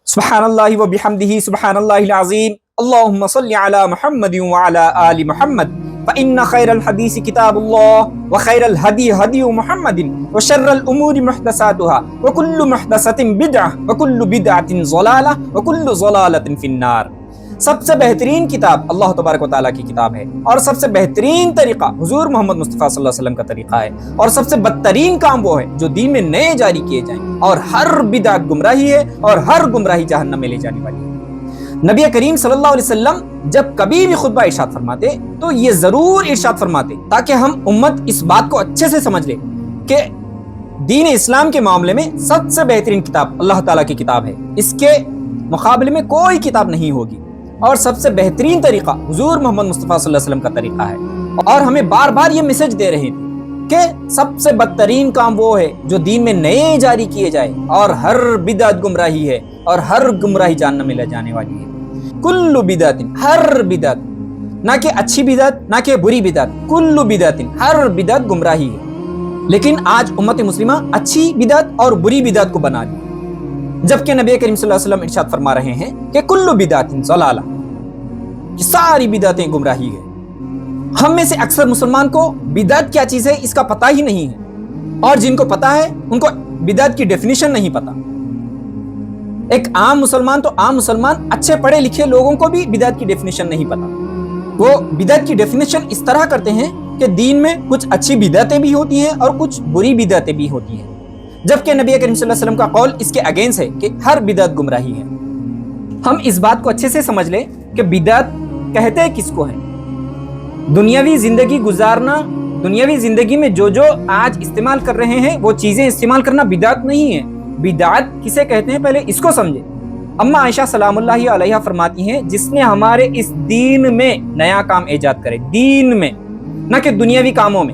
सुब्हानल्लाहि व बिहम्दिही सुब्हानल्लाहिल अज़ीम अल्लाहुम्मा सल्लि अला मुहम्मद व अला आलि मुहम्मद फ़इन्न खैरल हदीस किताबुल्लाह व खैरल हदी हदी मुहम्मदिन व शर्रल उमूरि मुहदसातुहा व कुल्लु मुहदसतिन बिदअह व कुल्लु बिदअतिन ज़लालह व कुल्लु ज़लालतिन फिन्नार। सबसे बेहतरीन किताब अल्लाह तबारक व तआला की किताब है और सबसे बेहतरीन तरीका हुजूर मोहम्मद मुस्तफ़ा सल्लल्लाहु अलैहि वसल्लम का तरीका है और सबसे बदतरीन काम वो है जो दीन में नए जारी किए जाएं और हर बिदअत गुमराही है और हर गुमराही जहन्नम में ले जाने वाली है। नबी करीम सल्लल्लाहु अलैहि वसल्लम जब कभी भी खुतबा इरशाद फरमाते तो ये जरूर इरशाद फरमाते ताकि हम उम्मत इस बात को अच्छे से समझ ले कि दीन इस्लाम के मामले में सबसे बेहतरीन किताब अल्लाह ताला की किताब है, इसके मुकाबले में कोई किताब नहीं होगी और सबसे बेहतरीन तरीका हुजूर मोहम्मद मुस्तफ़ा सल्लल्लाहु अलैहि वसल्लम का तरीका है। और हमें बार बार ये मैसेज दे रहे थे कि सबसे बदतरीन काम वो है जो दीन में नए जारी किए जाए और हर बिदअत गुमराही है और हर गुमराही जहन्नम में ले जाने वाली है। कुल्लु बिदअतिन, हर बिदअत, ना कि अच्छी बिदअत ना कि बुरी बिदअत, कुल्लु बिदअतिन, हर बिदअत गुमराही है। लेकिन आज उम्मत मुस्लिमा अच्छी बिदअत और बुरी बिदअत को बना ली, जबकि नबी करीम सल्लल्लाहु अलैहि वसल्लम इरशाद फरमा रहे हैं कि कुल्लु बिदअतिन ज़लाला, कि सारी बिदअतें गुमराही है। हम में से अक्सर मुसलमान को बिदअत क्या चीज है इसका पता ही नहीं है और जिनको पता है उनको बिदअत की डेफिनेशन नहीं पता। एक आम मुसलमान तो आम मुसलमान, अच्छे पढ़े लिखे लोगों को भी बिदअत की डेफिनेशन नहीं पता। वो बिदअत की डेफिनेशन इस तरह करते हैं कि दीन में कुछ अच्छी बिदअतें भी होती हैं और कुछ बुरी बिदअतें भी होती हैं, जबकि नबी करीम सल्लल्लाहु अलैहि वसल्लम का कौल इसके अगेंस्ट है कि हर बिदअत गुमराही है। हम इस बात को अच्छे से समझ लें कि बिदअत कहते किसको है। दुनियावी जिंदगी गुजारना, दुनियावी जिंदगी में जो जो आज इस्तेमाल कर रहे हैं वो चीजें इस्तेमाल करना बिदअत नहीं है। बिदअत किसे कहते हैं पहले इसको समझे। अम्मा आयशा सलामुल्लाहि अलैहा फरमाती हैं, जिसने हमारे इस दीन में नया काम ईजाद करे, दीन में ना कि दुनियावी कामों में,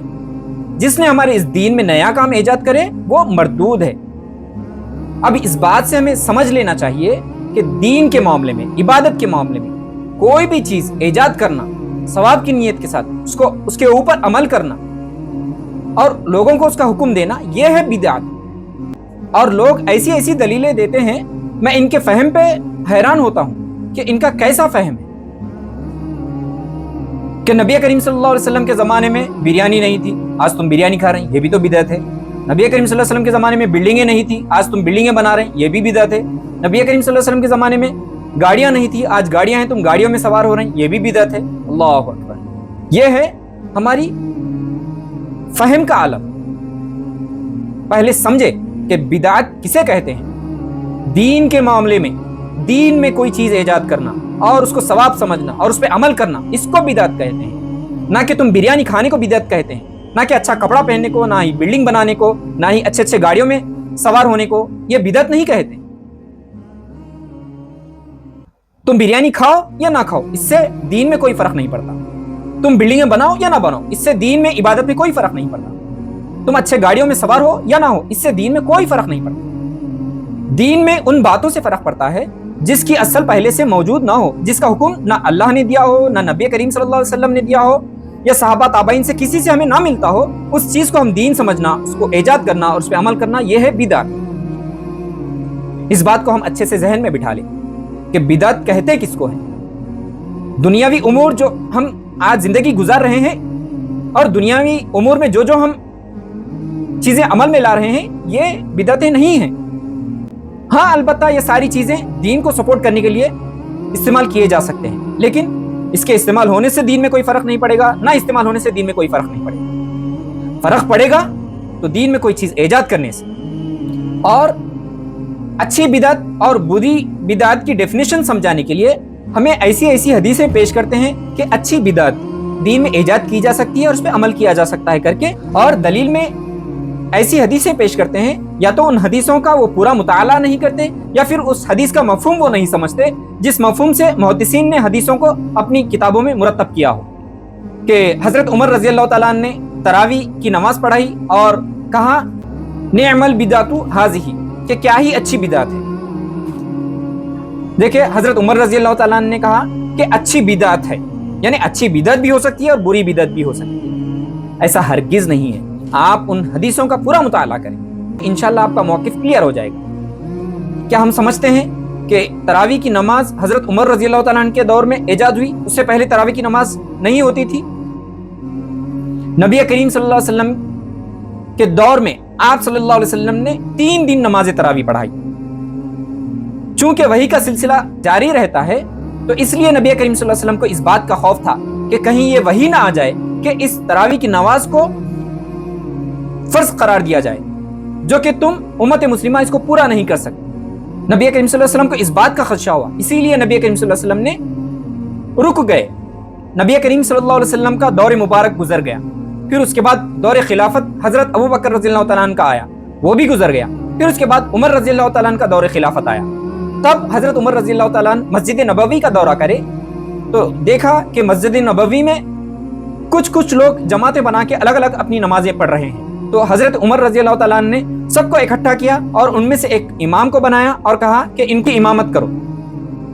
जिसने हमारे इस दीन में नया काम ईजाद करे वो मरदूद है। अब इस बात से हमें समझ लेना चाहिए कि दीन के मामले में, इबादत के मामले में कोई भी चीज ईजाद करना सवाब की नीयत के साथ उसको उसके ऊपर अमल करना और लोगों को उसका हुक्म देना, यह है बिदअत। और लोग ऐसी ऐसी दलीलें देते हैं, मैं इनके फहम पे हैरान होता हूं कि इनका कैसा फहम है कि नबी करीम सल्लल्लाहु अलैहि वसल्लम के ज़माने में बिरयानी नहीं थी, आज तुम बिरयानी खा रहे हैं, ये भी तो बिदअत है। नबी करीम सल्लल्लाहु अलैहि वसल्लम के ज़माने में बिल्डिंगें नहीं थी, आज तुम बिल्डिंगें बना रहे हैं, ये भी बिदअत है। नबी करीम सल्लल्लाहु अलैहि वसल्लम के ज़माने में गाड़ियां नहीं थी, आज गाड़ियां हैं, तुम गाड़ियों में सवार हो रहे हैं, ये भी बिदअत है। अल्लाहु अकबर। ये है हमारी फहम का आलम। पहले समझे कि बिदअत किसे कहते हैं। दीन के मामले में, दीन में कोई चीज ईजाद करना और उसको सवाब समझना और उस पर अमल करना, इसको बिदअत कहते हैं। ना कि तुम बिरयानी खाने को बिदअत कहते हैं, ना कि अच्छा कपड़ा पहनने को, ना ही बिल्डिंग बनाने को, ना ही अच्छे अच्छे गाड़ियों में सवार होने को, ये बिदअत नहीं कहते। तुम बिरयानी खाओ या ना खाओ, इससे दीन में कोई फर्क नहीं पड़ता। तुम बिल्डिंगें बनाओ या ना बनाओ, इससे दीन में, इबादत में कोई फर्क नहीं पड़ता। तुम अच्छे गाड़ियों में सवार हो या ना हो, इससे दीन में कोई फर्क नहीं पड़ता। दीन में उन बातों से फर्क पड़ता है जिसकी असल पहले से मौजूद ना हो, जिसका हुक्म ना अल्लाह ने दिया हो, ना नबी करीम सल्लल्लाहु अलैहि वसल्लम ने दिया हो, या सहाबा ताबईन से किसी से हमें ना मिलता हो, उस चीज को हम दीन समझना, उसको ईजाद करना और उस पर अमल करना, यह है बिदअत। इस बात को हम अच्छे से जहन में बिठा लें कि बिदअत कहते किसको है। दुनियावी उमूर जो हम आज जिंदगी गुजार रहे हैं और दुनियावी उमूर में जो जो हम चीजें अमल में ला रहे हैं, ये बिदअतें नहीं हैं। हाँ, अलबत्ता ये सारी चीजें दीन को सपोर्ट करने के लिए इस्तेमाल किए जा सकते हैं, लेकिन इसके इस्तेमाल होने से दीन में कोई फर्क नहीं पड़ेगा, ना इस्तेमाल होने से दीन में कोई फर्क नहीं पड़ेगा। फर्क पड़ेगा तो दीन में कोई चीज ईजाद करने से। और अच्छी बिदअत और बुरी बिदअत की डेफिनेशन समझाने के लिए हमें ऐसी ऐसी हदीसें पेश करते हैं कि अच्छी बिदअत दीन में ईजाद की जा सकती है और उस पर अमल किया जा सकता है करके, और दलील में ऐसी हदीसें पेश करते हैं, या तो उन हदीसों का वो पूरा मुताला नहीं करते या फिर उस हदीस का मफहूम वो नहीं समझते जिस मफहूम से मुहद्दिसीन ने हदीसों को अपनी किताबों में मुरतब किया हो। कि हजरत उमर रजी अल्लाह तआला ने तरावी की नमाज पढ़ाई और कहा निअमल बिदअतु हाज़िही, कि क्या ही अच्छी बिदअत है। देखिए, हजरत उमर रजी अल्लाह तआला ने कहा कि अच्छी बिदअत है, यानी अच्छी बिदअत भी हो सकती है और बुरी बिदअत भी हो सकती है। ऐसा हरगिज नहीं है। आप उन हदीसों का पूरा मुताला करें, इंशाल्लाह आपका मौकिफ क्लियर हो जाएगा। क्या हम समझते हैं کہ تراویح کی نماز حضرت عمر رضی اللہ تعالیٰ عنہ کے دور میں ایجاد ہوئی، اس سے پہلے تراویح کی نماز نہیں ہوتی تھی۔ نبی کریم صلی اللہ علیہ وسلم کے دور میں آپ صلی اللہ علیہ وسلم نے 3 دن نماز تراویح پڑھائی۔ چونکہ وحی کا سلسلہ جاری رہتا ہے تو اس لیے نبی کریم صلی اللہ علیہ وسلم کو اس بات کا خوف تھا کہ کہیں یہ وحی نہ آ جائے کہ اس تراویح کی نماز کو فرض قرار دیا جائے جو کہ تم امت مسلمہ اس کو پورا نہیں کر سکتے۔ نبی کریم صلی اللہ علیہ وسلم کو اس بات کا خدشہ ہوا، اسی لیے نبی کریم صلی اللہ علیہ وسلم نے رک گئے۔ نبی کریم صلی اللہ علیہ وسلم کا دور مبارک گزر گیا، پھر اس کے بعد دور خلافت حضرت ابو بکر رضی اللہ تعالیٰ عنہ کا آیا، وہ بھی گزر گیا۔ پھر اس کے بعد عمر رضی اللہ تعالیٰ عنہ کا دور خلافت آیا۔ تب حضرت عمر رضی اللہ تعالیٰ عنہ مسجد نبوی کا دورہ کرے تو دیکھا کہ مسجد نبوی میں کچھ لوگ جماعتیں بنا کے الگ الگ اپنی نمازیں پڑھ رہے ہیں۔ تو حضرت عمر رضی اللہ تعالیٰ عنہ نے سب کو اکٹھا کیا اور ان میں سے ایک امام کو بنایا اور کہا کہ ان کی امامت کرو،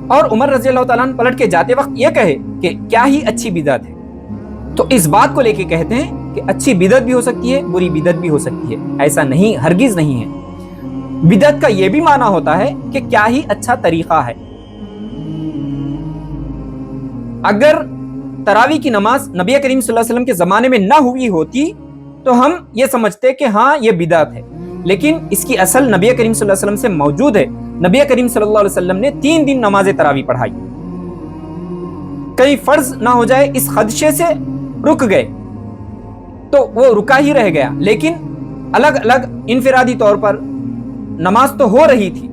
اور عمر رضی اللہ تعالیٰ عنہ پلٹ کے جاتے وقت یہ کہے کہ کیا ہی اچھی بدعت ہے۔ تو اس بات کو لے کے کہتے ہیں کہ اچھی بدعت بھی ہو سکتی ہے، بری بدعت بھی ہو سکتی ہے، ایسا نہیں، ہرگز نہیں ہے۔ بدعت کا یہ بھی معنی ہوتا ہے کہ کیا ہی اچھا طریقہ ہے۔ اگر تراویح کی نماز نبی کریم صلی اللہ علیہ وسلم کے زمانے میں نہ ہوئی ہوتی تو ہم یہ سمجھتے کہ ہاں یہ بدعت ہے، لیکن اس کی اصل نبی کریم صلی اللہ علیہ وسلم سے موجود ہے۔ نبی کریم صلی اللہ علیہ وسلم نے 3 دن نماز تراویح پڑھائی، کہیں فرض نہ ہو جائے اس خدشے سے رک گئے تو وہ رکا ہی رہ گیا، لیکن الگ الگ انفرادی طور پر نماز تو ہو رہی تھی۔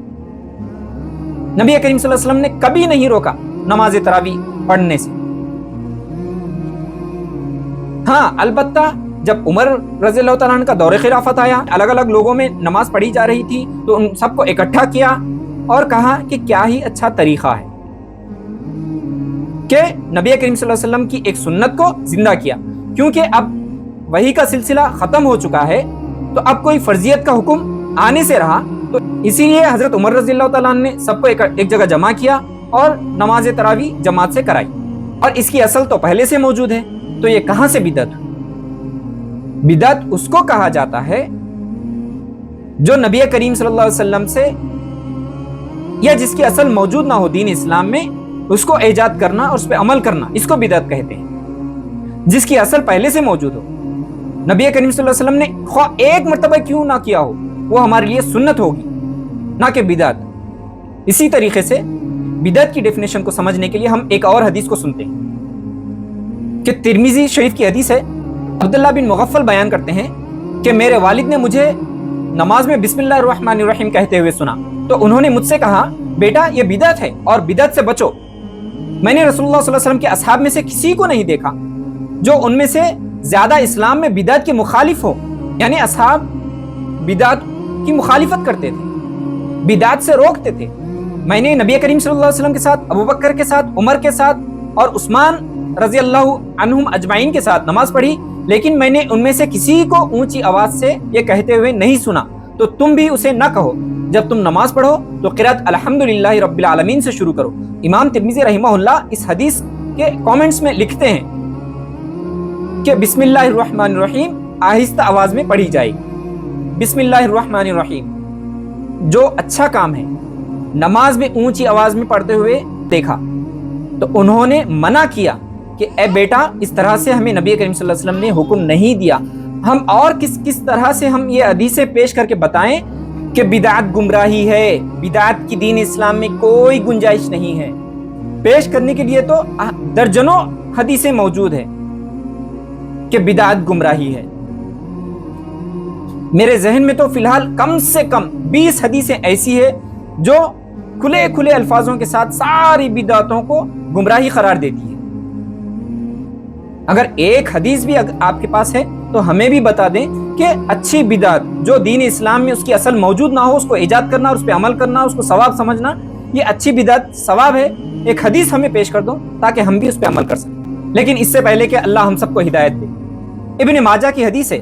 نبی کریم صلی اللہ علیہ وسلم نے کبھی نہیں روکا نماز تراویح پڑھنے سے۔ ہاں البتہ جب عمر رضی اللہ تعالیٰ عنہ کا دور خلافت آیا، الگ الگ لوگوں میں نماز پڑھی جا رہی تھی تو ان سب کو اکٹھا کیا اور کہا کہ کیا ہی اچھا طریقہ ہے کہ نبی کریم صلی اللہ علیہ وسلم کی ایک سنت کو زندہ کیا، کیونکہ اب وحی کا سلسلہ ختم ہو چکا ہے تو اب کوئی فرضیت کا حکم آنے سے رہا، تو اسی لیے حضرت عمر رضی اللہ تعالیٰ عنہ نے سب کو ایک جگہ جمع کیا اور نماز تراویح جماعت سے کرائی، اور اس کی اصل تو پہلے سے موجود ہے۔ تو یہ کہاں سے بدعت؟ بدعت اس کو کہا جاتا ہے جو نبی کریم صلی اللہ علیہ وسلم سے یا جس کی اصل موجود نہ ہو دین اسلام میں، اس کو ایجاد کرنا اور اس پہ عمل کرنا، اس کو بدعت کہتے ہیں۔ جس کی اصل پہلے سے موجود ہو، نبی کریم صلی اللہ علیہ وسلم نے خواہ ایک مرتبہ کیوں نہ کیا ہو، وہ ہمارے لیے سنت ہوگی، نہ کہ بدعت۔ اسی طریقے سے بدعت کی ڈیفینیشن کو سمجھنے کے لیے ہم ایک اور حدیث کو سنتے ہیں کہ ترمذی شریف کی حدیث ہے۔ عبداللہ بن مغفل بیان کرتے ہیں کہ میرے والد نے مجھے نماز میں بسم اللہ الرحمن الرحیم کہتے ہوئے سنا، تو انہوں نے مجھ سے کہا بیٹا یہ بدعت ہے اور بدعت سے بچو۔ میں نے رسول اللہ صلی اللہ علیہ وسلم کے اصحاب میں سے کسی کو نہیں دیکھا جو ان میں سے زیادہ اسلام میں بدعت کے مخالف ہو، یعنی اصحاب بدعت کی مخالفت کرتے تھے، بدعت سے روکتے تھے۔ میں نے نبی کریم صلی اللہ علیہ وسلم کے ساتھ، ابو بکر کے ساتھ، عمر کے ساتھ اور عثمان رضی اللہ عنہم اجمعین کے ساتھ نماز پڑھی، لیکن میں نے ان میں سے کسی کو اونچی آواز سے یہ کہتے ہوئے نہیں سنا، تو تم بھی اسے نہ کہو۔ جب تم نماز پڑھو تو قرأت الحمدللہ رب العالمین سے شروع کرو۔ امام ترمذی رحمہ اللہ اس حدیث کے کامنٹس میں لکھتے ہیں کہ بسم اللہ الرحمن الرحیم آہستہ آواز میں پڑھی جائے گی۔ بسم اللہ الرحمن الرحیم جو اچھا کام ہے، نماز میں اونچی آواز میں پڑھتے ہوئے دیکھا تو انہوں نے منع کیا کہ اے بیٹا اس طرح سے ہمیں نبی کریم صلی اللہ علیہ وسلم نے حکم نہیں دیا، ہم اور کس طرح سے ہم یہ حدیثیں پیش کر کے بتائیں کہ بدعت گمراہی ہے، بدعت کی دین اسلام میں کوئی گنجائش نہیں ہے۔ پیش کرنے کے لیے تو درجنوں حدیثیں موجود ہیں کہ بدعت گمراہی ہے۔ میرے ذہن میں تو فی الحال کم سے کم 20 حدیثیں ایسی ہیں جو کھلے الفاظوں کے ساتھ ساری بدعتوں کو گمراہی قرار دیتی ہے۔ اگر ایک حدیث بھی آپ کے پاس ہے تو ہمیں بھی بتا دیں کہ اچھی بدعت جو دین اسلام میں اس کی اصل موجود نہ ہو، اس کو ایجاد کرنا، اس پہ عمل کرنا، اس کو ثواب سمجھنا، یہ اچھی بدعت ثواب ہے۔ ایک حدیث ہمیں پیش کر دو تاکہ ہم بھی اس پہ عمل کر سکیں۔ لیکن اس سے پہلے کہ اللہ ہم سب کو ہدایت دے، ابن ماجہ کی حدیث ہے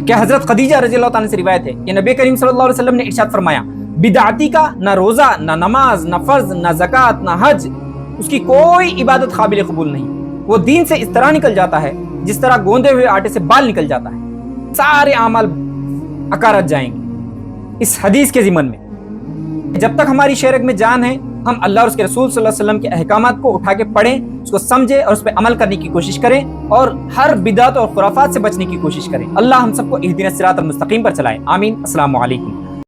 کہ حضرت خدیجہ رضی اللہ تعالیٰ سے روایت ہے کہ نبی کریم صلی اللہ علیہ وسلم نے ارشاد فرمایا، بدعتی کا نہ روزہ، نہ نماز، نہ فرض، نہ زکوٰۃ، نہ حج، اس کی کوئی عبادت قابل قبول نہیں۔ وہ دین سے اس طرح نکل جاتا ہے جس طرح گوندے ہوئے آٹے سے بال نکل جاتا ہے، سارے اعمال اکارت جائیں گے۔ اس حدیث کے ضمن میں جب تک ہماری شرک میں جان ہے ہم اللہ اور اس کے رسول صلی اللہ علیہ وسلم کے احکامات کو اٹھا کے پڑھیں، اس کو سمجھیں اور اس پہ عمل کرنے کی کوشش کریں اور ہر بدعت اور خرافات سے بچنے کی کوشش کریں۔ اللہ ہم سب کو اہدنا الصراط المستقیم پر چلائے، آمین۔ السلام علیکم۔